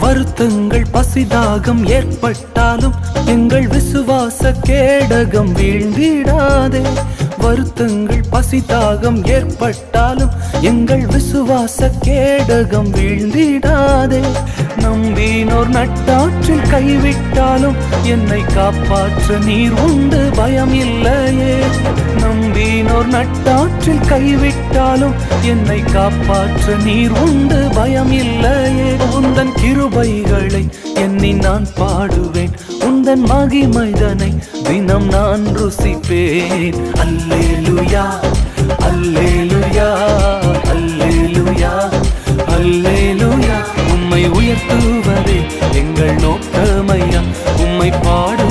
வருத்தங்கள் பசிதாகம் ஏற்பட்டாலும் எங்கள் விசுவாச கேடகம் வீழ்ந்திடாதே. வருத்தங்கள் பசிதாகம் ஏற்பட்டாலும் எங்கள் விசுவாச கேடகம் வீழ்ந்திடாதே. நம்பினோர் நட்டாற்றில் கைவிட்டாலும் என்னை காப்பாற்ற நீர் உண்டு பயம் இல்லையே. நம்பினோர் நட்டாற்றில் கைவிட்டாலும் என்னை காப்பாற்ற நீர் உண்டு பயம் இல்லையே. உந்தன் கிருபைகளை எண்ணி நான் பாடுவேன், உந்தன் மகிமைதனை தினம் நான் ருசிப்பேன். அல்லேலூயா அல்லேலூயா அல்லேலூயா அல்லேலூயா. உம்மை உயர்த்துவதே எங்கள் நோக்கமையா, உம்மை பாடு